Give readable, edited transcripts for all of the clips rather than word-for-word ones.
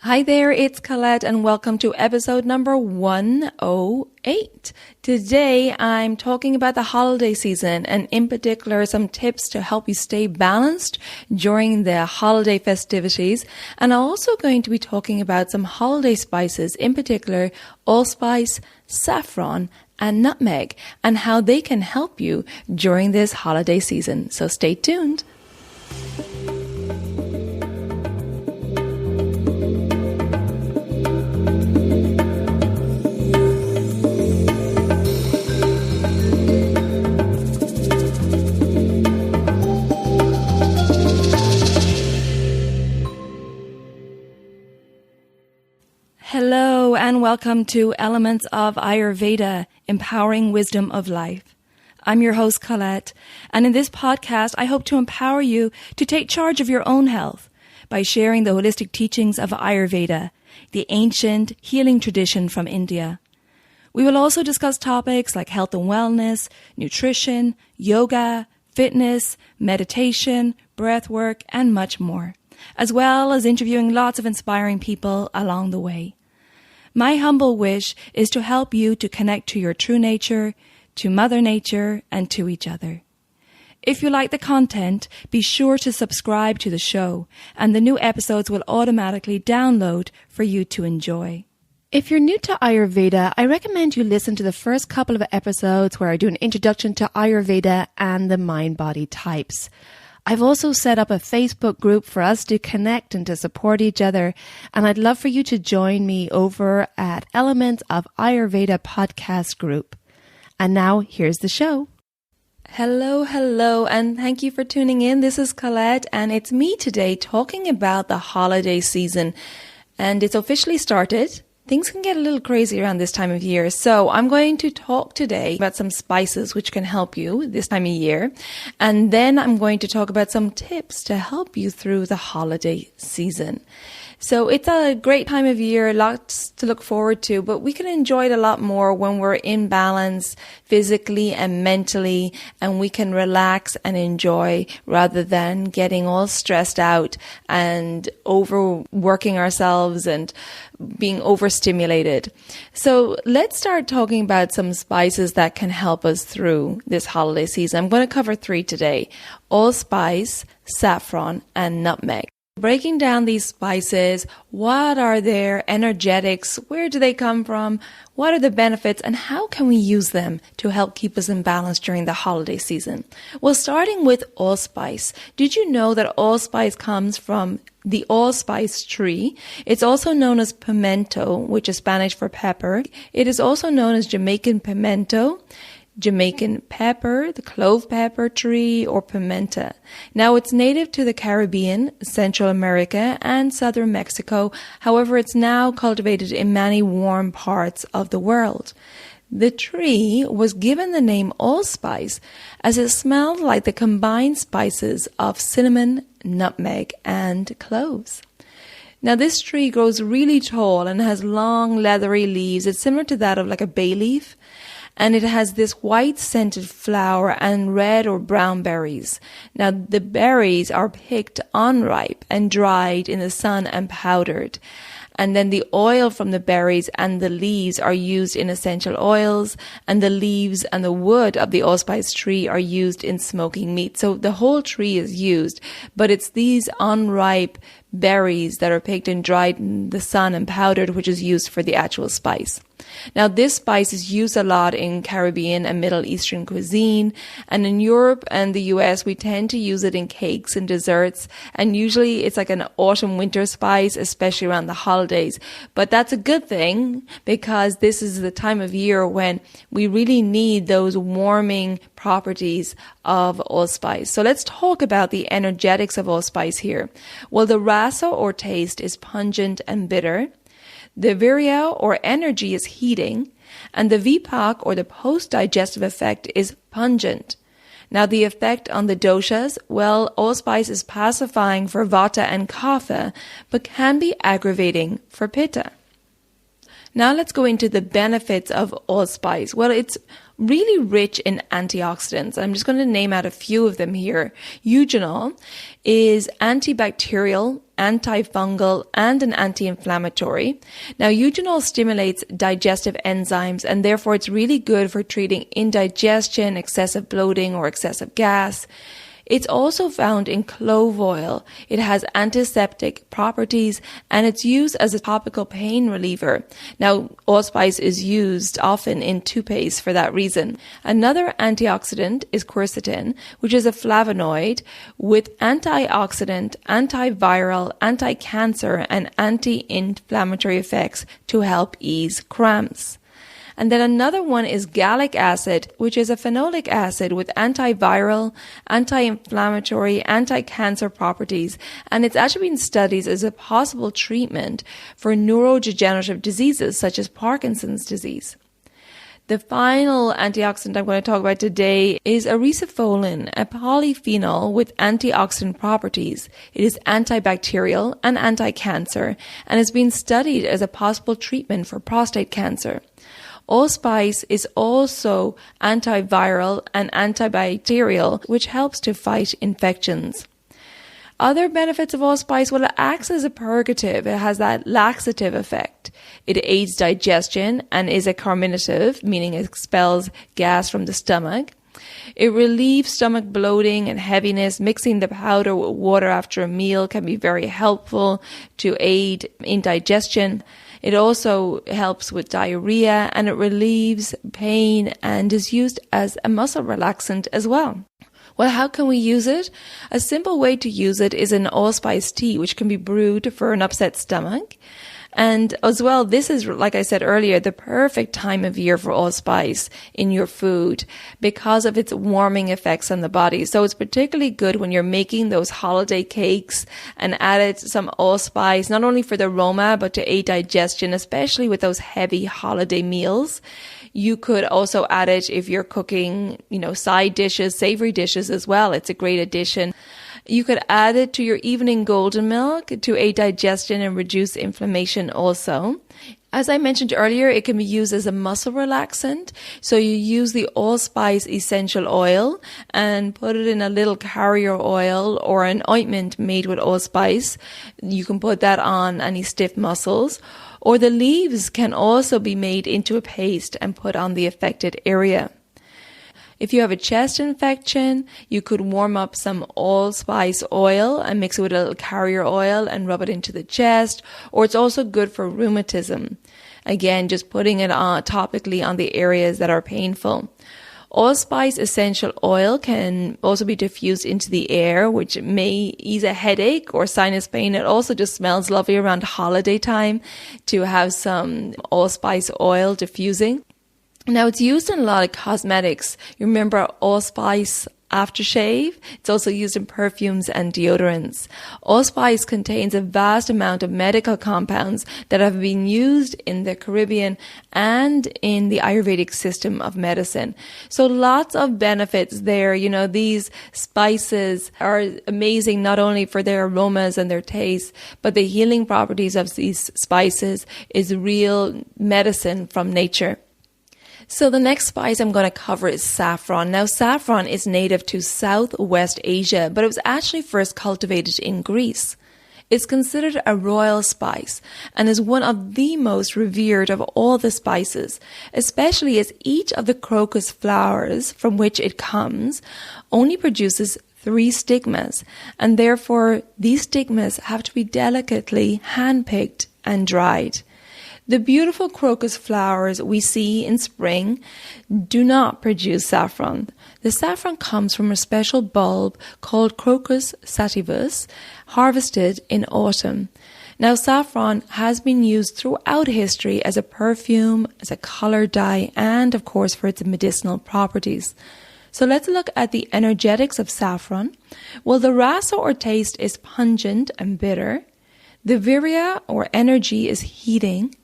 Hi there, it's Colette and welcome to episode number 108. Today I'm talking about the holiday season and in particular some tips to help you stay balanced during the holiday festivities. And I'm also going to be talking about some holiday spices, in particular allspice, saffron, and nutmeg, and how they can help you during this holiday season. So stay tuned. Hello and welcome to Elements of Ayurveda, Empowering Wisdom of Life. I'm your host Colette, and in this podcast I hope to empower you to take charge of your own health by sharing the holistic teachings of Ayurveda, the ancient healing tradition from India. We will also discuss topics like health and wellness, nutrition, yoga, fitness, meditation, breath work, and much more, as well as interviewing lots of inspiring people along the way. My humble wish is to help you to connect to your true nature, to Mother Nature, and to each other. If you like the content, be sure to subscribe to the show, and the new episodes will automatically download for you to enjoy. If you're new to Ayurveda, I recommend you listen to the first couple of episodes where I do an introduction to Ayurveda and the mind-body types. I've also set up a Facebook group for us to connect and to support each other, and I'd love for you to join me over at Elements of Ayurveda podcast group. And now, here's the show. Hello, and thank you for tuning in. This is Colette, and it's me today talking about the holiday season, and it's officially started. Things can get a little crazy around this time of year. So I'm going to talk today about some spices which can help you this time of year. And then I'm going to talk about some tips to help you through the holiday season. So it's a great time of year, lots to look forward to, but we can enjoy it a lot more when we're in balance physically and mentally, and we can relax and enjoy rather than getting all stressed out and overworking ourselves and being overstimulated. So let's start talking about some spices that can help us through this holiday season. I'm going to cover 3 today: allspice, saffron, and nutmeg. Breaking down these spices, what are their energetics, where do they come from, what are the benefits, and how can we use them to help keep us in balance during the holiday season? Well, starting with allspice. Did you know that allspice comes from the allspice tree? It's also known as pimento, which is Spanish for pepper. It is also known as Jamaican pimento, Jamaican pepper, the clove pepper tree, or pimenta. Now, it's native to the Caribbean, Central America, and southern Mexico. However, it's now cultivated in many warm parts of the world. The tree was given the name allspice as it smelled like the combined spices of cinnamon, nutmeg, and cloves. Now, this tree grows really tall and has long, leathery leaves. It's similar to that of like a bay leaf. And it has this white scented flower and red or brown berries. Now, the berries are picked unripe and dried in the sun and powdered. And then the oil from the berries and the leaves are used in essential oils, and the leaves and the wood of the allspice tree are used in smoking meat. So the whole tree is used, but it's these unripe berries that are picked and dried in the sun and powdered, which is used for the actual spice. Now, this spice is used a lot in Caribbean and Middle Eastern cuisine, and in Europe and the US, we tend to use it in cakes and desserts, and usually it's like an autumn-winter spice, especially around the holidays. But that's a good thing, because this is the time of year when we really need those warming properties of allspice. So let's talk about the energetics of allspice here. Well, the rasa or taste is pungent and bitter. The virya or energy is heating, and the vipak or the post-digestive effect is pungent. Now, the effect on the doshas, well, allspice is pacifying for vata and kapha, but can be aggravating for pitta. Now let's go into the benefits of allspice. Well, it's really rich in antioxidants. I'm just going to name out a few of them here. Eugenol is antibacterial, antifungal, and an anti-inflammatory. Now, eugenol stimulates digestive enzymes, and therefore it's really good for treating indigestion, excessive bloating, or excessive gas. It's also found in clove oil. It has antiseptic properties, and it's used as a topical pain reliever. Now, allspice is used often in toupees for that reason. Another antioxidant is quercetin, which is a flavonoid with antioxidant, antiviral, anti-cancer, and anti-inflammatory effects to help ease cramps. And then another one is gallic acid, which is a phenolic acid with antiviral, anti-inflammatory, anti-cancer properties. And it's actually been studied as a possible treatment for neurodegenerative diseases such as Parkinson's disease. The final antioxidant I'm going to talk about today is erisifolin, a polyphenol with antioxidant properties. It is antibacterial and anti-cancer, and has been studied as a possible treatment for prostate cancer. Allspice is also antiviral and antibacterial, which helps to fight infections. Other benefits of allspice, well, it acts as a purgative. It has that laxative effect. It aids digestion and is a carminative, meaning it expels gas from the stomach. It relieves stomach bloating and heaviness. Mixing the powder with water after a meal can be very helpful to aid in digestion. It also helps with diarrhea, and it relieves pain and is used as a muscle relaxant as well. Well, how can we use it? A simple way to use it is an allspice tea, which can be brewed for an upset stomach. And as well, this is, like I said earlier, the perfect time of year for allspice in your food because of its warming effects on the body. So it's particularly good when you're making those holiday cakes and added some allspice, not only for the aroma, but to aid digestion, especially with those heavy holiday meals. You could also add it if you're cooking, side dishes, savory dishes as well. It's a great addition. You could add it to your evening golden milk to aid digestion and reduce inflammation also. As I mentioned earlier, it can be used as a muscle relaxant. So you use the allspice essential oil and put it in a little carrier oil or an ointment made with allspice. You can put that on any stiff muscles. Or the leaves can also be made into a paste and put on the affected area. If you have a chest infection, you could warm up some allspice oil and mix it with a little carrier oil and rub it into the chest. Or it's also good for rheumatism. Again, just putting it on topically on the areas that are painful. Allspice essential oil can also be diffused into the air, which may ease a headache or sinus pain. It also just smells lovely around holiday time to have some allspice oil diffusing. Now, it's used in a lot of cosmetics. You remember allspice aftershave? It's also used in perfumes and deodorants. Allspice contains a vast amount of medical compounds that have been used in the Caribbean and in the Ayurvedic system of medicine. So lots of benefits there. These spices are amazing not only for their aromas and their taste, but the healing properties of these spices is real medicine from nature. So the next spice I'm going to cover is saffron. Now, saffron is native to Southwest Asia, but it was actually first cultivated in Greece. It's considered a royal spice and is one of the most revered of all the spices, especially as each of the crocus flowers from which it comes only produces 3 stigmas, and therefore these stigmas have to be delicately handpicked and dried. The beautiful crocus flowers we see in spring do not produce saffron. The saffron comes from a special bulb called Crocus sativus, harvested in autumn. Now, saffron has been used throughout history as a perfume, as a color dye, and of course for its medicinal properties. So let's look at the energetics of saffron. Well, the rasa or taste is pungent and bitter. The virya or energy is heating.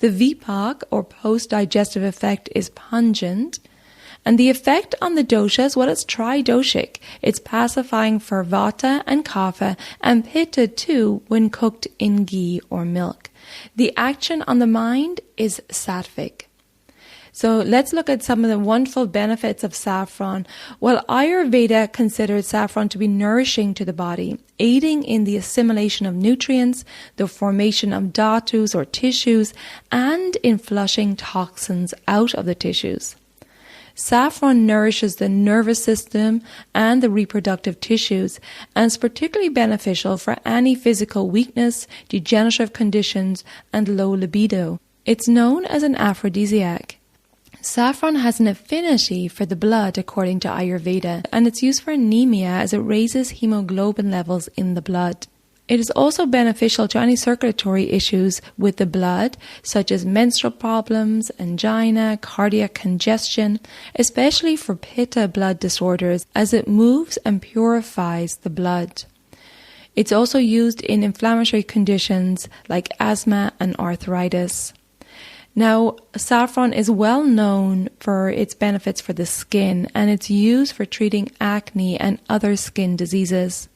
The vipak or post-digestive effect is pungent. And the effect on the doshas, well, it's tridoshic. It's pacifying for vata and kapha and pitta too when cooked in ghee or milk. The action on the mind is sattvic. So let's look at some of the wonderful benefits of saffron. Well, Ayurveda considers saffron to be nourishing to the body, aiding in the assimilation of nutrients, the formation of dhatus or tissues, and in flushing toxins out of the tissues. Saffron nourishes the nervous system and the reproductive tissues and is particularly beneficial for any physical weakness, degenerative conditions, and low libido. It's known as an aphrodisiac. Saffron has an affinity for the blood according to Ayurveda, and it's used for anemia as it raises hemoglobin levels in the blood. It is also beneficial to any circulatory issues with the blood, such as menstrual problems, angina, cardiac congestion, especially for pitta blood disorders, as it moves and purifies the blood. It's also used in inflammatory conditions like asthma and arthritis. Now, saffron is well known for its benefits for the skin, and it's used for treating acne and other skin diseases.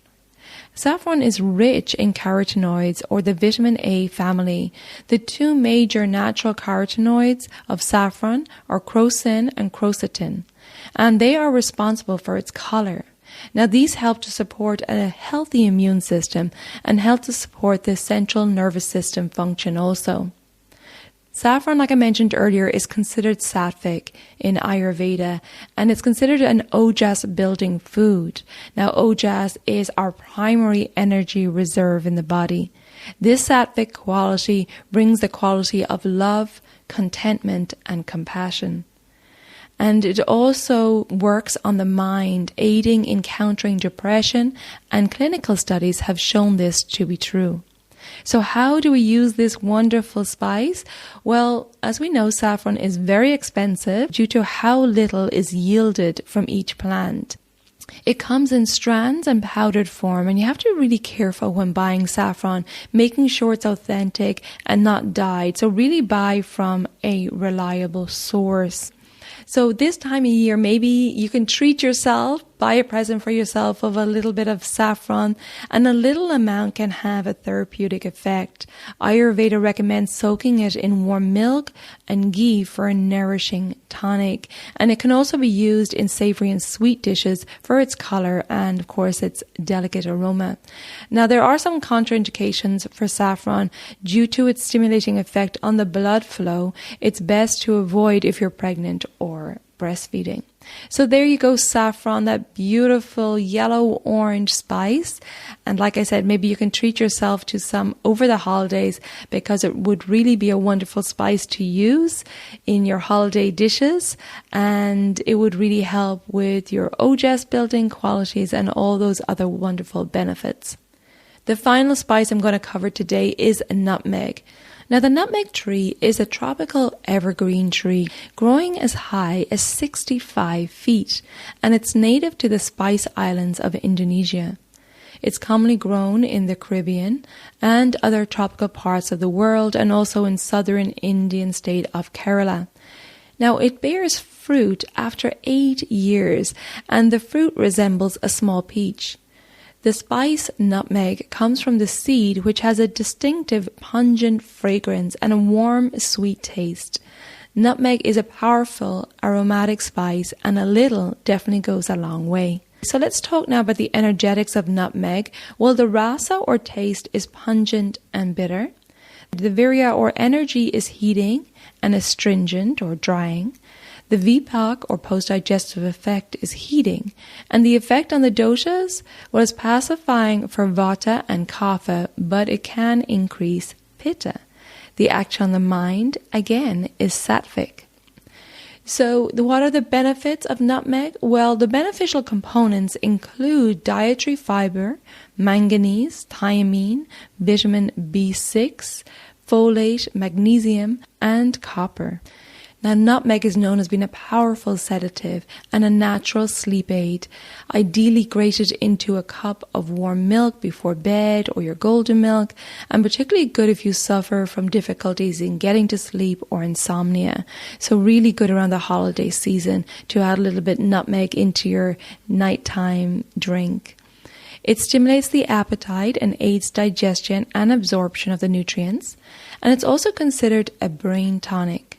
Saffron is rich in carotenoids, or the vitamin A family. The two major natural carotenoids of saffron are crocin and quercetin, and they are responsible for its color. Now, these help to support a healthy immune system and help to support the central nervous system function also. Saffron, like I mentioned earlier, is considered sattvic in Ayurveda, and it's considered an ojas building food. Now, ojas is our primary energy reserve in the body. This sattvic quality brings the quality of love, contentment, and compassion. And it also works on the mind, aiding in countering depression, and clinical studies have shown this to be true. So how do we use this wonderful spice? Well, as we know, saffron is very expensive due to how little is yielded from each plant. It comes in strands and powdered form, and you have to be really careful when buying saffron, making sure it's authentic and not dyed. So really buy from a reliable source. So this time of year, maybe you can treat yourself, buy a present for yourself of a little bit of saffron, and a little amount can have a therapeutic effect. Ayurveda recommends soaking it in warm milk and ghee for a nourishing tonic. And it can also be used in savory and sweet dishes for its color and, of course, its delicate aroma. Now, there are some contraindications for saffron due to its stimulating effect on the blood flow. It's best to avoid if you're pregnant or breastfeeding. So there you go, saffron, that beautiful yellow-orange spice. And like I said, maybe you can treat yourself to some over the holidays, because it would really be a wonderful spice to use in your holiday dishes. And it would really help with your ojas building qualities and all those other wonderful benefits. The final spice I'm going to cover today is nutmeg. Now, the nutmeg tree is a tropical evergreen tree growing as high as 65 feet, and it's native to the Spice Islands of Indonesia. It's commonly grown in the Caribbean and other tropical parts of the world, and also in southern Indian state of Kerala. Now, it bears fruit after 8 years, and the fruit resembles a small peach. The spice nutmeg comes from the seed, which has a distinctive pungent fragrance and a warm, sweet taste. Nutmeg is a powerful aromatic spice, and a little definitely goes a long way. So let's talk now about the energetics of nutmeg. Well, the rasa or taste is pungent and bitter. The virya or energy is heating and astringent or drying. The vipak or post-digestive effect is heating, and the effect on the doshas was pacifying for vata and kapha, but it can increase pitta. The action on the mind, again, is sattvic. So what are the benefits of nutmeg? Well, the beneficial components include dietary fiber, manganese, thiamine, vitamin B6, folate, magnesium, and copper. Now, nutmeg is known as being a powerful sedative and a natural sleep aid, ideally grated into a cup of warm milk before bed or your golden milk, and particularly good if you suffer from difficulties in getting to sleep or insomnia. So really good around the holiday season to add a little bit nutmeg into your nighttime drink. It stimulates the appetite and aids digestion and absorption of the nutrients, and it's also considered a brain tonic.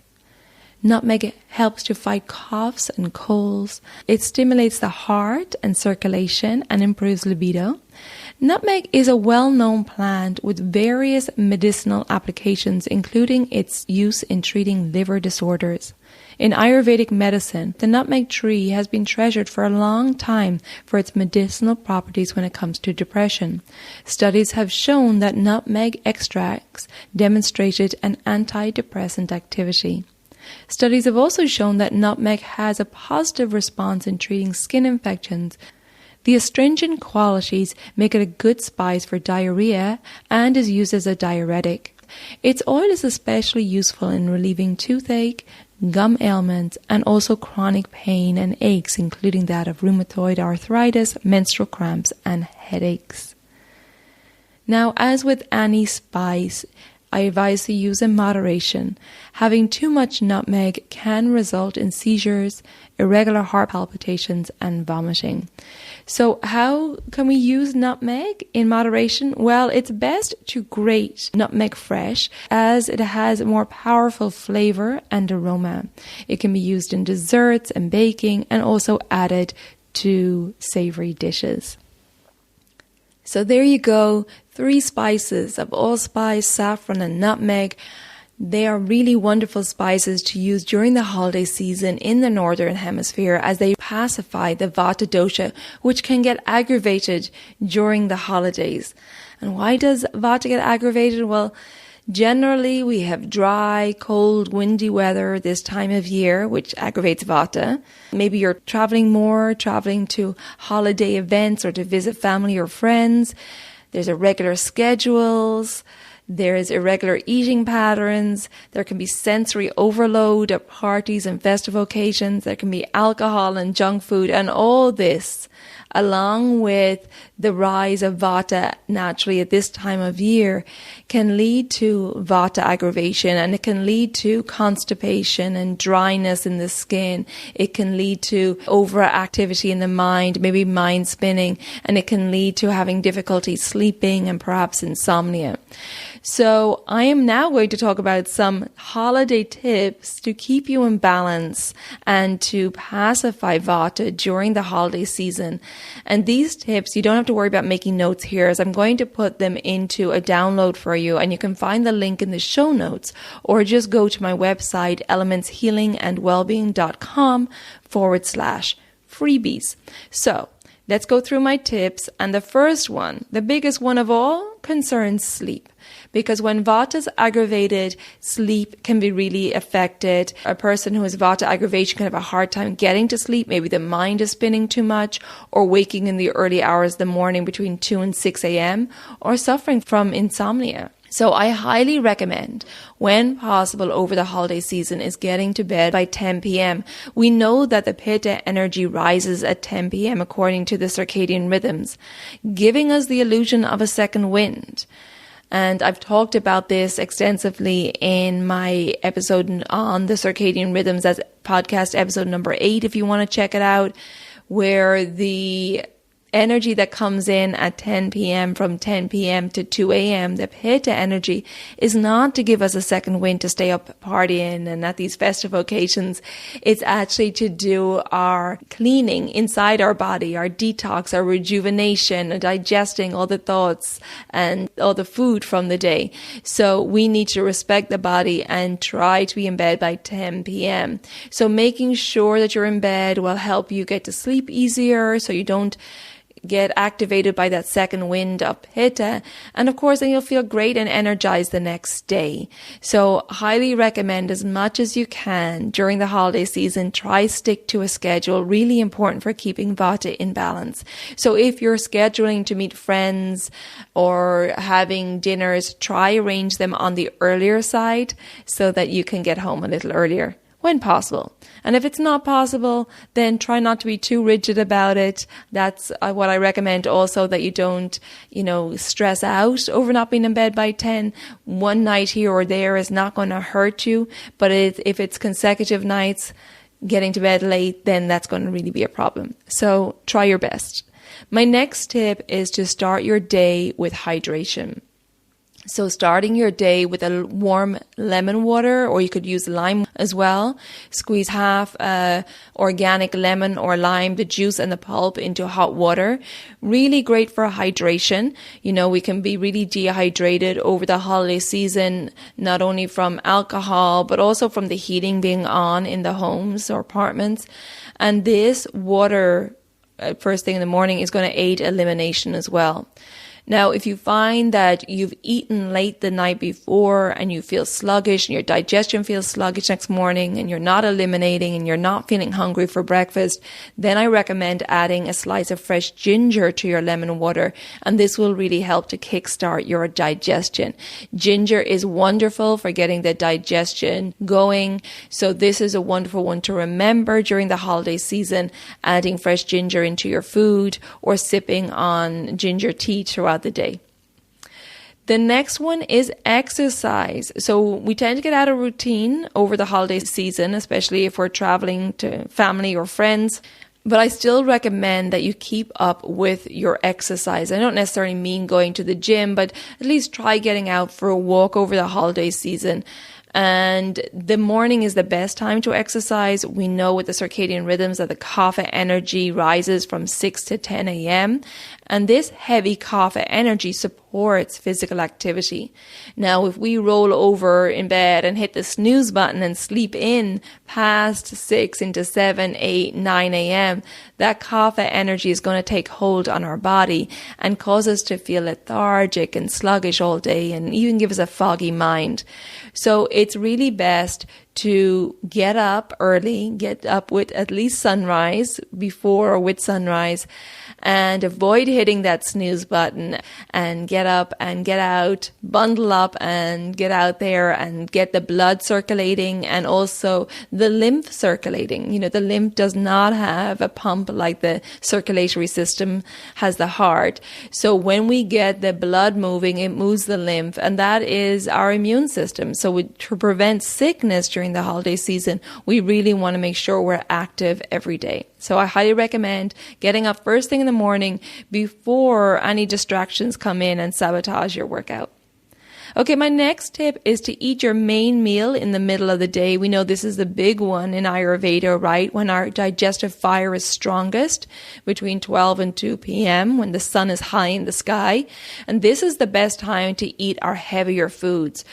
Nutmeg helps to fight coughs and colds. It stimulates the heart and circulation and improves libido. Nutmeg is a well-known plant with various medicinal applications, including its use in treating liver disorders. In Ayurvedic medicine, the nutmeg tree has been treasured for a long time for its medicinal properties when it comes to depression. Studies have shown that nutmeg extracts demonstrated an antidepressant activity. Studies have also shown that nutmeg has a positive response in treating skin infections. The astringent qualities make it a good spice for diarrhea and is used as a diuretic. Its oil is especially useful in relieving toothache, gum ailments, and also chronic pain and aches, including that of rheumatoid arthritis, menstrual cramps, and headaches. Now, as with any spice, I advise to use in moderation. Having too much nutmeg can result in seizures, irregular heart palpitations, and vomiting. So how can we use nutmeg in moderation? Well, it's best to grate nutmeg fresh as it has a more powerful flavor and aroma. It can be used in desserts and baking and also added to savory dishes. So there you go, 3 spices of allspice, saffron, and nutmeg. They are really wonderful spices to use during the holiday season in the Northern Hemisphere as they pacify the Vata dosha, which can get aggravated during the holidays. And why does Vata get aggravated? Well, generally we have dry, cold, windy weather this time of year, which aggravates Vata. Maybe you're traveling to holiday events or to visit family or friends. There's irregular schedules. There's irregular eating patterns. There can be sensory overload at parties and festive occasions. There can be alcohol and junk food, and all this, along with the rise of Vata naturally at this time of year, can lead to Vata aggravation, and it can lead to constipation and dryness in the skin. It can lead to overactivity in the mind, maybe mind spinning, and it can lead to having difficulty sleeping and perhaps insomnia. So I am now going to talk about some holiday tips to keep you in balance and to pacify Vata during the holiday season. And these tips, you don't have to worry about making notes here, as I'm going to put them into a download for you, and you can find the link in the show notes, or just go to my website, elementshealingandwellbeing.com/freebies. So let's go through my tips. And the first one, the biggest one of all, concerns sleep. Because when Vata is aggravated, sleep can be really affected. A person who has Vata aggravation can have a hard time getting to sleep. Maybe the mind is spinning too much, or waking in the early hours of the morning between 2 and 6 a.m., or suffering from insomnia. So I highly recommend, when possible over the holiday season, is getting to bed by 10 p.m. We know that the Pitta energy rises at 10 p.m. according to the circadian rhythms, giving us the illusion of a second wind. And I've talked about this extensively in my episode on the circadian rhythms, as podcast episode number 8, if you want to check it out, where the energy that comes in at 10 p.m. from 10 p.m. to 2 a.m., the Pitta energy, is not to give us a second wind to stay up partying and at these festive occasions. It's actually to do our cleaning inside our body, our detox, our rejuvenation, digesting all the thoughts and all the food from the day. So we need to respect the body and try to be in bed by 10 p.m. So making sure that you're in bed will help you get to sleep easier, so you don't get activated by that second wind of Pitta. And of course, then you'll feel great and energized the next day. So highly recommend, as much as you can during the holiday season, try stick to a schedule. Really important for keeping Vata in balance. So if you're scheduling to meet friends or having dinners, try arrange them on the earlier side so that you can get home a little earlier. when possible. And if it's not possible, then try not to be too rigid about it. That's what I recommend also, that you don't, stress out over not being in bed by 10. One night here or there is not going to hurt you, but if it's consecutive nights, getting to bed late, then that's going to really be a problem. So try your best. My next tip is to start your day with hydration. So starting your day with a warm lemon water, or you could use lime as well. Squeeze half organic lemon or lime, the juice and the pulp, into hot water. Really great for hydration. We can be really dehydrated over the holiday season, not only from alcohol, but also from the heating being on in the homes or apartments. And this water, first thing in the morning, is going to aid elimination as well. Now, if you find that you've eaten late the night before and you feel sluggish and your digestion feels sluggish next morning and you're not eliminating and you're not feeling hungry for breakfast, then I recommend adding a slice of fresh ginger to your lemon water, and this will really help to kickstart your digestion. Ginger is wonderful for getting the digestion going, so this is a wonderful one to remember during the holiday season, adding fresh ginger into your food or sipping on ginger tea throughout the day. The next one is exercise. So we tend to get out of routine over the holiday season, especially if we're traveling to family or friends. But I still recommend that you keep up with your exercise. I don't necessarily mean going to the gym, but at least try getting out for a walk over the holiday season. And the morning is the best time to exercise. We know with the circadian rhythms that the kapha energy rises from 6 to 10 a.m. And this heavy kapha energy supports physical activity. Now, if we roll over in bed and hit the snooze button and sleep in past 6 into 7, 8, 9 a.m., that kapha energy is going to take hold on our body and cause us to feel lethargic and sluggish all day and even give us a foggy mind. So it's really best to get up early, get up with at least sunrise, before or with sunrise, and avoid hitting that snooze button, and get up and get out, bundle up and get out there and get the blood circulating and also the lymph circulating. The lymph does not have a pump like the circulatory system has the heart. So when we get the blood moving, it moves the lymph, and that is our immune system. So to prevent sickness during the holiday season, we really want to make sure we're active every day. So I highly recommend getting up first thing in the morning before any distractions come in and sabotage your workout. Okay, my next tip is to eat your main meal in the middle of the day. We know this is the big one in Ayurveda, right? When our digestive fire is strongest, between 12 and 2 p.m., when the sun is high in the sky. And this is the best time to eat our heavier foods.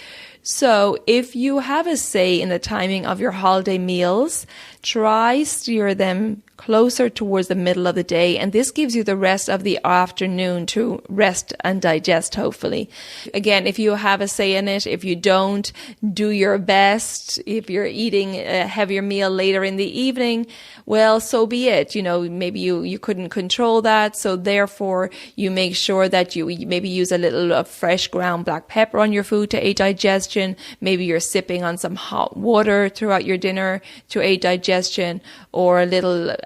So if you have a say in the timing of your holiday meals, try steer them closer towards the middle of the day, and this gives you the rest of the afternoon to rest and digest, hopefully. Again, if you have a say in it, if you don't, do your best. If you're eating a heavier meal later in the evening, well, so be it. Maybe you couldn't control that, so therefore you make sure that you maybe use a little of fresh ground black pepper on your food to aid digestion. Maybe you're sipping on some hot water throughout your dinner to aid digestion, or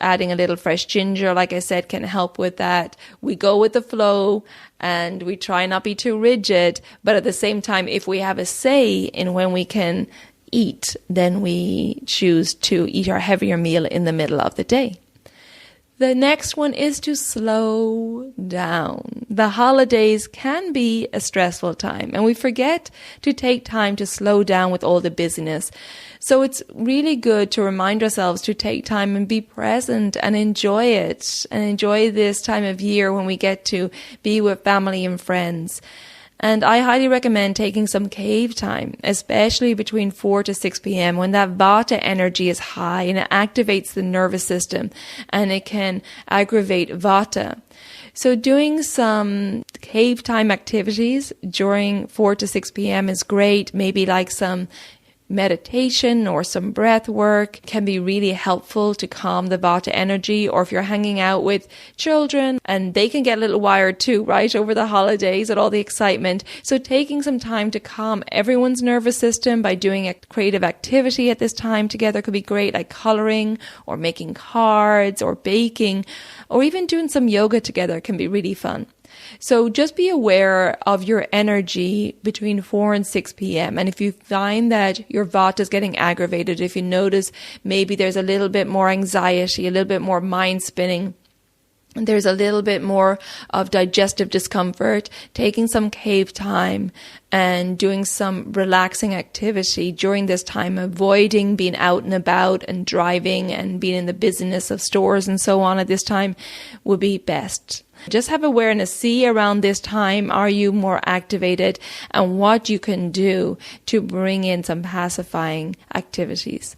adding a little fresh ginger, like I said, can help with that. We go with the flow and we try not be too rigid, but at the same time, if we have a say in when we can eat, then we choose to eat our heavier meal in the middle of the day. The next one is to slow down. The holidays can be a stressful time, and we forget to take time to slow down with all the busyness. So it's really good to remind ourselves to take time and be present and enjoy it, and enjoy this time of year when we get to be with family and friends. And I highly recommend taking some cave time, especially between 4 to 6 p.m. when that vata energy is high and it activates the nervous system and it can aggravate vata. So doing some cave time activities during 4 to 6 p.m. is great. Maybe like some meditation or some breath work can be really helpful to calm the Vata energy. Or if you're hanging out with children, and they can get a little wired too, right, over the holidays and all the excitement. So taking some time to calm everyone's nervous system by doing a creative activity at this time together could be great, like coloring or making cards or baking, or even doing some yoga together can be really fun. So just be aware of your energy between 4 and 6 p.m. And if you find that your Vata is getting aggravated, if you notice maybe there's a little bit more anxiety, a little bit more mind spinning, there's a little bit more of digestive discomfort, taking some cave time and doing some relaxing activity during this time, avoiding being out and about and driving and being in the busyness of stores and so on at this time would be best. Just have awareness. See around this time, are you more activated, and what you can do to bring in some pacifying activities.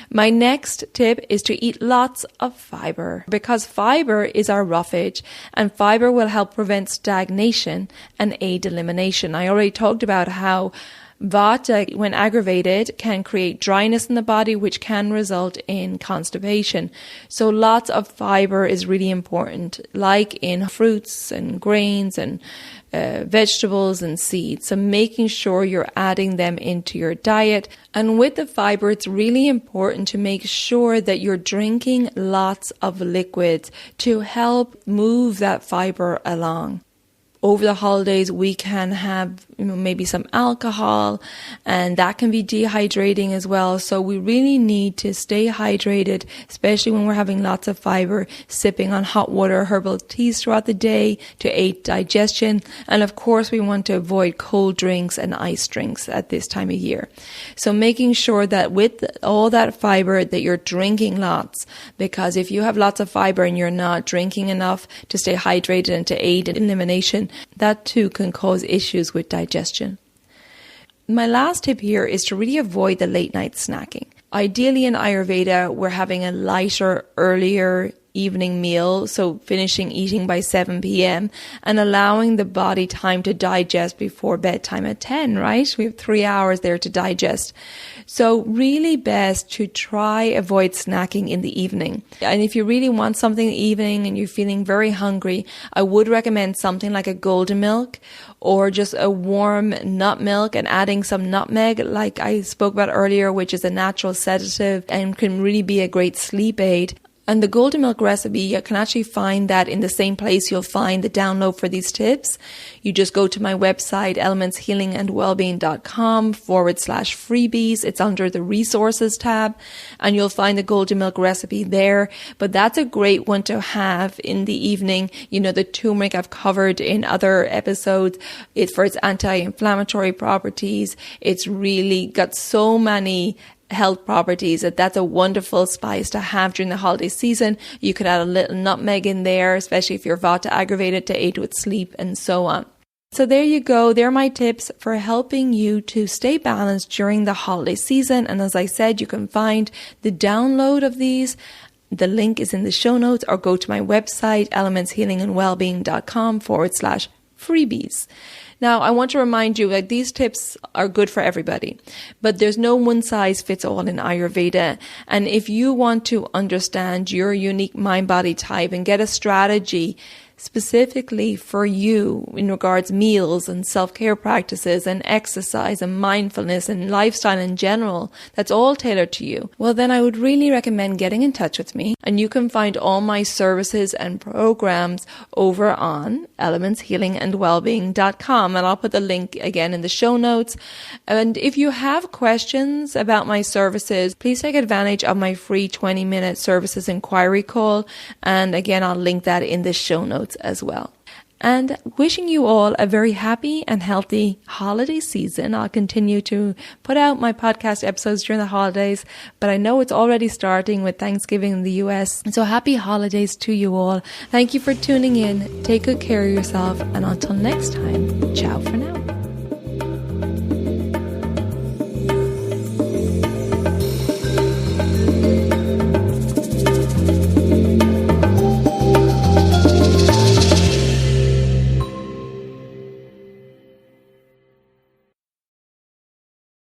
My next tip is to eat lots of fiber, because fiber is our roughage, and fiber will help prevent stagnation and aid elimination. I already talked about how Vata, when aggravated, can create dryness in the body, which can result in constipation. So lots of fiber is really important, like in fruits and grains and vegetables and seeds. So making sure you're adding them into your diet. And with the fiber, it's really important to make sure that you're drinking lots of liquids to help move that fiber along. Over the holidays, we can have, maybe some alcohol, and that can be dehydrating as well. So we really need to stay hydrated, especially when we're having lots of fiber, sipping on hot water, herbal teas throughout the day to aid digestion. And of course, we want to avoid cold drinks and ice drinks at this time of year. So making sure that with all that fiber that you're drinking lots, because if you have lots of fiber and you're not drinking enough to stay hydrated and to aid in elimination, that too can cause issues with digestion. My last tip here is to really avoid the late night snacking. Ideally in Ayurveda, we're having a lighter, earlier evening meal, so finishing eating by 7 p.m. and allowing the body time to digest before bedtime at 10, right? We have 3 hours there to digest. So really best to try avoid snacking in the evening. And if you really want something in the evening and you're feeling very hungry, I would recommend something like a golden milk or just a warm nut milk, and adding some nutmeg like I spoke about earlier, which is a natural sedative and can really be a great sleep aid. And the golden milk recipe, you can actually find that in the same place you'll find the download for these tips. You just go to my website, elementshealingandwellbeing.com/freebies. It's under the resources tab, and you'll find the golden milk recipe there. But that's a great one to have in the evening. The turmeric I've covered in other episodes. It's for its anti-inflammatory properties. It's really got so many health properties that's a wonderful spice to have during the holiday season. You could add a little nutmeg in there, especially if you're Vata aggravated, to aid with sleep and so on. So there you go. They're my tips for helping you to stay balanced during the holiday season. And as I said, you can find the download of these. The link is in the show notes, or go to my website, elementshealingandwellbeing.com/freebies. Now, I want to remind you that these tips are good for everybody, but there's no one size fits all in Ayurveda. And if you want to understand your unique mind-body type and get a strategy specifically for you in regards meals and self-care practices and exercise and mindfulness and lifestyle in general, that's all tailored to you, well, then I would really recommend getting in touch with me. And you can find all my services and programs over on elementshealingandwellbeing.com. And I'll put the link again in the show notes. And if you have questions about my services, please take advantage of my free 20-minute Services Enquiry Call. And again, I'll link that in the show notes as well. And wishing you all a very happy and healthy holiday season. I'll continue to put out my podcast episodes during the holidays, but I know it's already starting with Thanksgiving in the US. So happy holidays to you all. Thank you for tuning in. Take good care of yourself. And until next time, ciao for now.